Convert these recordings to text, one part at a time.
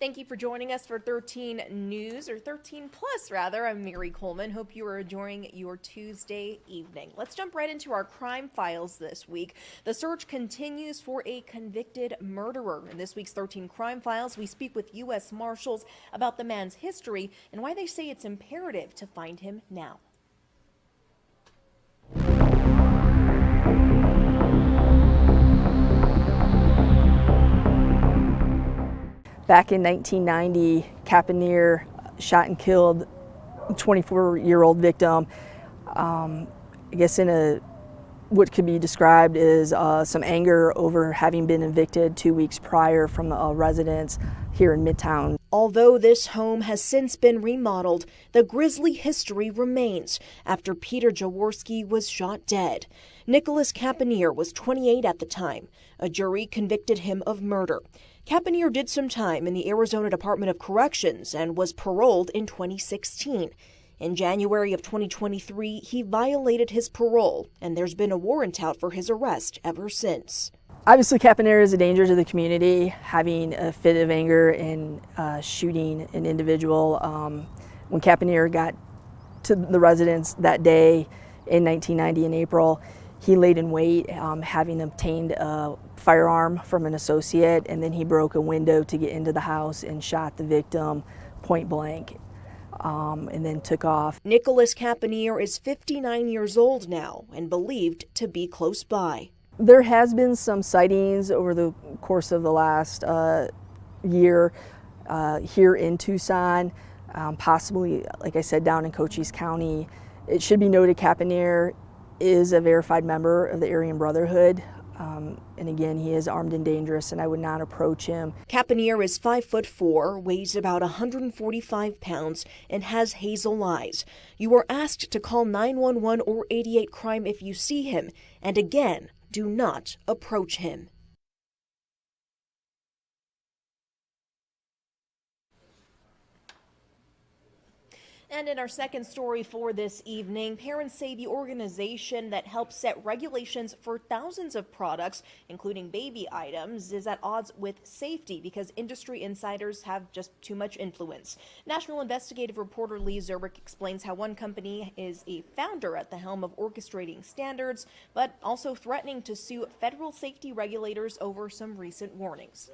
Thank you for joining us for 13 News, or 13 Plus rather. I'm Mary Coleman. Hope you are enjoying your Tuesday evening. Let's jump right into our crime files this week. The search continues for a convicted murderer. In this week's 13 Crime Files, we speak with U.S. Marshals about the man's history and why they say it's imperative to find him now. Back in 1990, Capaneer shot and killed a 24-year-old victim, I guess in what could be described as some anger over having been evicted 2 weeks prior from a residence here in Midtown. Although this home has since been remodeled, the grisly history remains after Peter Jaworski was shot dead. Nicholas Capaneer was 28 at the time. A jury convicted him of murder. Capaneer did some time in the Arizona Department of Corrections and was paroled in 2016. In January of 2023, he violated his parole, and there's been a warrant out for his arrest ever since. Obviously, Capaneer is a danger to the community, having a fit of anger and shooting an individual. When Capaneer got to the residence that day in 1990 in April, he laid in wait, having obtained a firearm from an associate, and then he broke a window to get into the house and shot the victim point blank, and then took off. Nicholas Capaneer is 59 years old now and believed to be close by. There has been some sightings over the course of the last year here in Tucson, possibly, like I said, down in Cochise County. It should be noted Capaneer is a verified member of the Aryan Brotherhood. And again, he is armed and dangerous, and I would not approach him. Capaneer is 5'4", weighs about 145 pounds, and has hazel eyes. You are asked to call 911 or 88 Crime if you see him, and again, do not approach him. And in our second story for this evening, parents say the organization that helps set regulations for thousands of products, including baby items, is at odds with safety because industry insiders have just too much influence. National investigative reporter Lee Zerwick explains how one company is a founder at the helm of orchestrating standards, but also threatening to sue federal safety regulators over some recent warnings.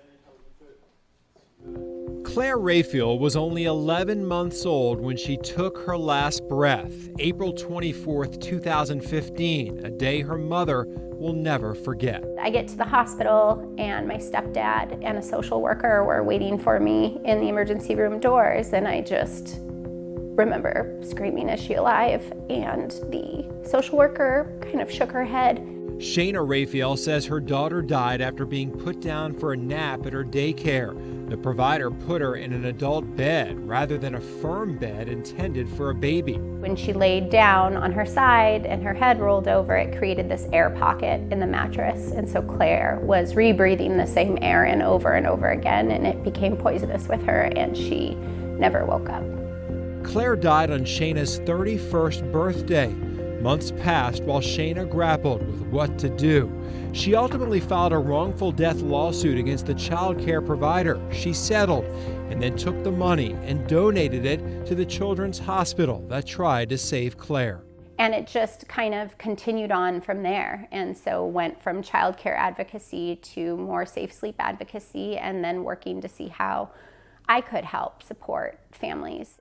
Claire Rayfield was only 11 months old when she took her last breath, April 24, 2015, a day her mother will never forget. I get to the hospital and my stepdad and a social worker were waiting for me in the emergency room doors, and I just remember screaming, "Is she alive?" And the social worker kind of shook her head. Shayna Rayfield says her daughter died after being put down for a nap at her daycare. The provider put her in an adult bed rather than a firm bed intended for a baby. When she laid down on her side and her head rolled over, it created this air pocket in the mattress. And so Claire was rebreathing the same air in over and over again, and it became poisonous with her, and she never woke up. Claire died on Shayna's 31st birthday. Months passed while Shayna grappled with what to do. She ultimately filed a wrongful death lawsuit against the child care provider. She settled and then took the money and donated it to the Children's Hospital that tried to save Claire. And it just kind of continued on from there. And so went from child care advocacy to more safe sleep advocacy, and then working to see how I could help support families.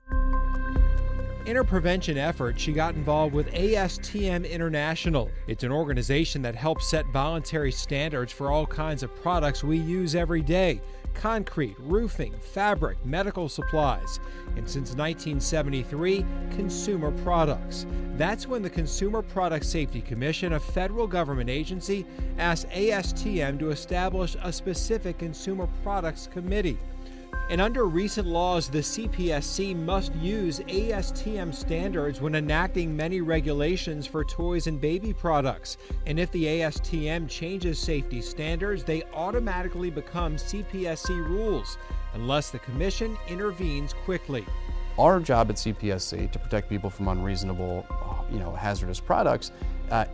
In her prevention effort, she got involved with ASTM International. It's an organization that helps set voluntary standards for all kinds of products we use every day: concrete, roofing, fabric, medical supplies, and since 1973, consumer products. That's when the Consumer Product Safety Commission, a federal government agency, asked ASTM to establish a specific consumer products committee. And under recent laws, the CPSC must use ASTM standards when enacting many regulations for toys and baby products. And if the ASTM changes safety standards, they automatically become CPSC rules, unless the commission intervenes quickly. Our job at CPSC to protect people from unreasonable hazardous products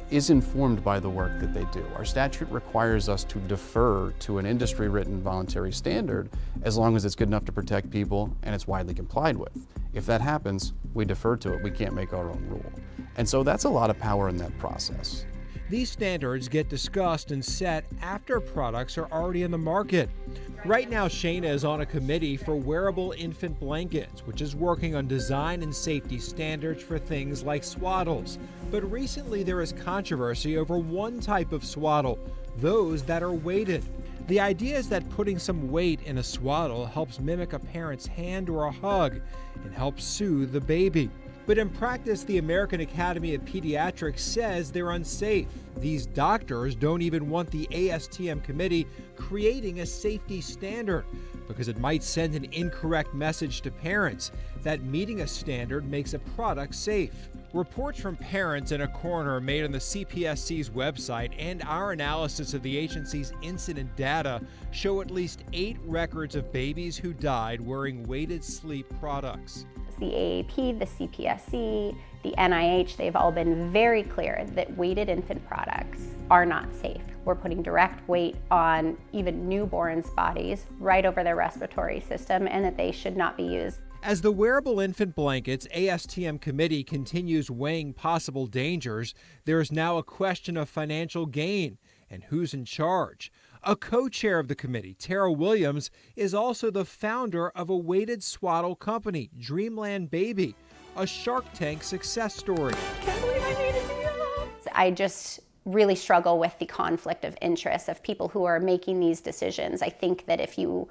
is informed by the work that they do. Our statute requires us to defer to an industry-written voluntary standard as long as it's good enough to protect people and it's widely complied with. If that happens, we defer to it. We can't make our own rule. And so that's a lot of power in that process. These standards get discussed and set after products are already in the market. Right now, Shayna is on a committee for wearable infant blankets, which is working on design and safety standards for things like swaddles. But recently there is controversy over one type of swaddle, those that are weighted. The idea is that putting some weight in a swaddle helps mimic a parent's hand or a hug and helps soothe the baby. But in practice, the American Academy of Pediatrics says they're unsafe. These doctors don't even want the ASTM committee creating a safety standard because it might send an incorrect message to parents that meeting a standard makes a product safe. Reports from parents in a corner made on the CPSC's website and our analysis of the agency's incident data show at least 8 records of babies who died wearing weighted sleep products. The AAP, the CPSC, the NIH, they've all been very clear that weighted infant products are not safe. We're putting direct weight on even newborns' bodies right over their respiratory system, and that they should not be used. As the wearable infant blankets ASTM committee continues weighing possible dangers, there is now a question of financial gain and who's in charge. A co-chair of the committee, Tara Williams, is also the founder of a weighted swaddle company, Dreamland Baby, a Shark Tank success story. I just really struggle with the conflict of interest of people who are making these decisions. I think that if you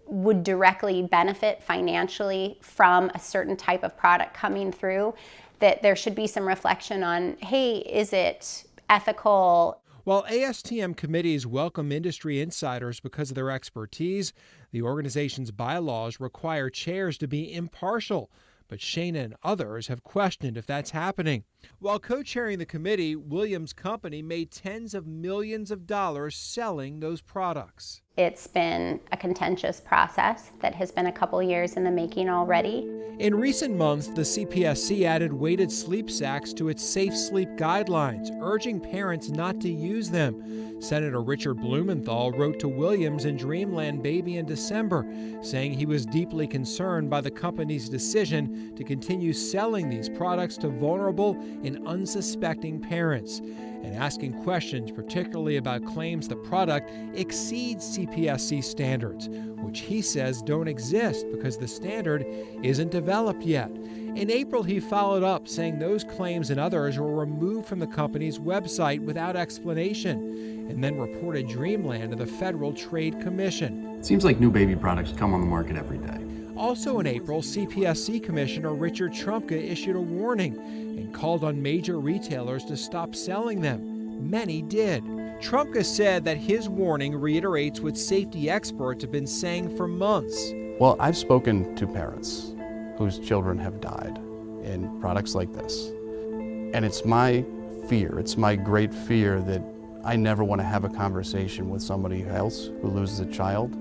would directly benefit financially from a certain type of product coming through, that there should be some reflection on, hey, is it ethical? While ASTM committees welcome industry insiders because of their expertise, the organization's bylaws require chairs to be impartial. But Shayna and others have questioned if that's happening. While co-chairing the committee, Williams' company made tens of millions of dollars selling those products. It's been a contentious process that has been a couple years in the making already. In recent months, the CPSC added weighted sleep sacks to its safe sleep guidelines, urging parents not to use them. Senator Richard Blumenthal wrote to Williams and Dreamland Baby in December, saying he was deeply concerned by the company's decision to continue selling these products to vulnerable and unsuspecting parents, and asking questions particularly about claims the product exceeds CPSC standards, which he says don't exist because the standard isn't developed yet. In April, he followed up, saying those claims and others were removed from the company's website without explanation, and then reported Dreamland to the Federal Trade Commission. It seems like new baby products come on the market every day. Also in April, CPSC Commissioner Richard Trumka issued a warning and called on major retailers to stop selling them. Many did. Trumka said that his warning reiterates what safety experts have been saying for months. Well, I've spoken to parents whose children have died in products like this. And it's my fear, it's my great fear that I never want to have a conversation with somebody else who loses a child,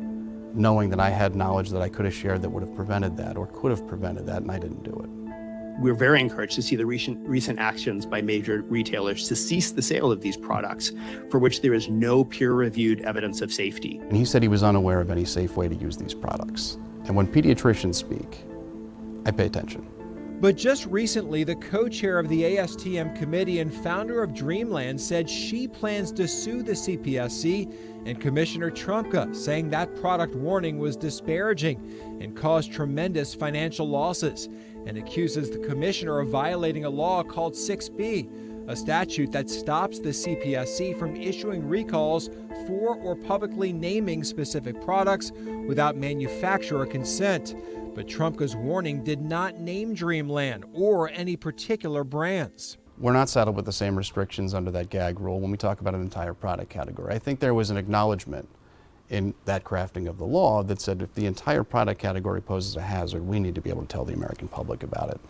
knowing that I had knowledge that I could have shared that would have prevented that or could have prevented that, and I didn't do it. We're very encouraged to see the recent actions by major retailers to cease the sale of these products for which there is no peer-reviewed evidence of safety. And he said he was unaware of any safe way to use these products. And when pediatricians speak, I pay attention. But just recently, the co-chair of the ASTM committee and founder of Dreamland said she plans to sue the CPSC and Commissioner Trumka, saying that product warning was disparaging and caused tremendous financial losses, and accuses the commissioner of violating a law called 6B, a statute that stops the CPSC from issuing recalls for or publicly naming specific products without manufacturer consent. But Trumka's warning did not name Dreamland or any particular brands. We're not saddled with the same restrictions under that gag rule when we talk about an entire product category. I think there was an acknowledgement in that crafting of the law that said if the entire product category poses a hazard, we need to be able to tell the American public about it.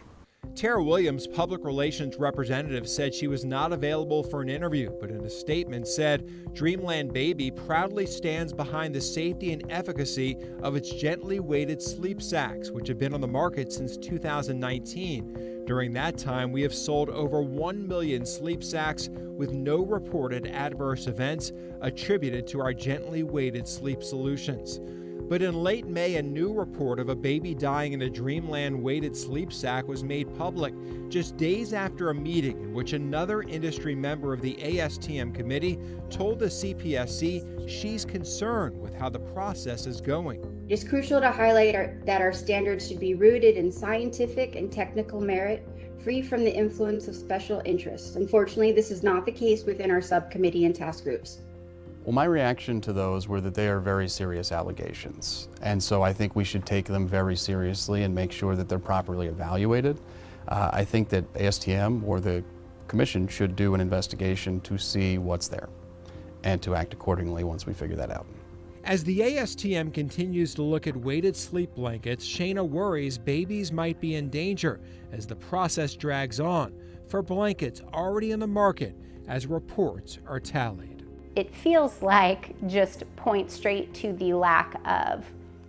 Tara Williams, public relations representative, said she was not available for an interview, but in a statement said Dreamland Baby proudly stands behind the safety and efficacy of its gently weighted sleep sacks, which have been on the market since 2019. During that time, we have sold over 1 million sleep sacks with no reported adverse events attributed to our gently weighted sleep solutions. But in late May, a new report of a baby dying in a Dreamland weighted sleep sack was made public just days after a meeting in which another industry member of the ASTM committee told the CPSC she's concerned with how the process is going. It is crucial to highlight that our standards should be rooted in scientific and technical merit, free from the influence of special interests. Unfortunately, this is not the case within our subcommittee and task groups. Well, my reaction to those were that they are very serious allegations. And so I think we should take them very seriously and make sure that they're properly evaluated. I think that ASTM or the Commission should do an investigation to see what's there and to act accordingly once we figure that out. As the ASTM continues to look at weighted sleep blankets, Shayna worries babies might be in danger as the process drags on for blankets already in the market as reports are tallied. It feels like just point straight to the lack of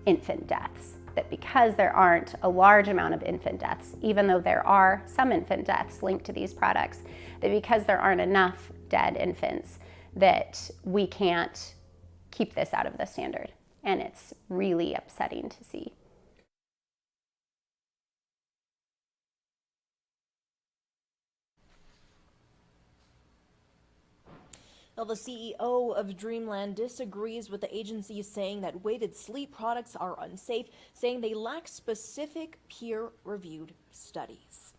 infant deaths. That because there aren't a large amount of infant deaths, even though there are some infant deaths linked to these products, that because there aren't enough dead infants, that we can't keep this out of the standard. And it's really upsetting to see. Well, the CEO of Dreamland disagrees with the agency, saying that weighted sleep products are unsafe, saying they lack specific peer-reviewed studies.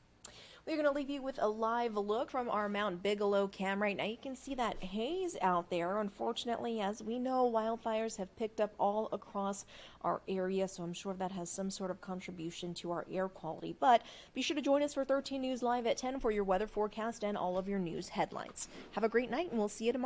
We're going to leave you with a live look from our Mount Bigelow cam right now. You can see that haze out there. Unfortunately, as we know, wildfires have picked up all across our area, so I'm sure that has some sort of contribution to our air quality. But be sure to join us for 13 News Live at 10 for your weather forecast and all of your news headlines. Have a great night, and we'll see you tomorrow.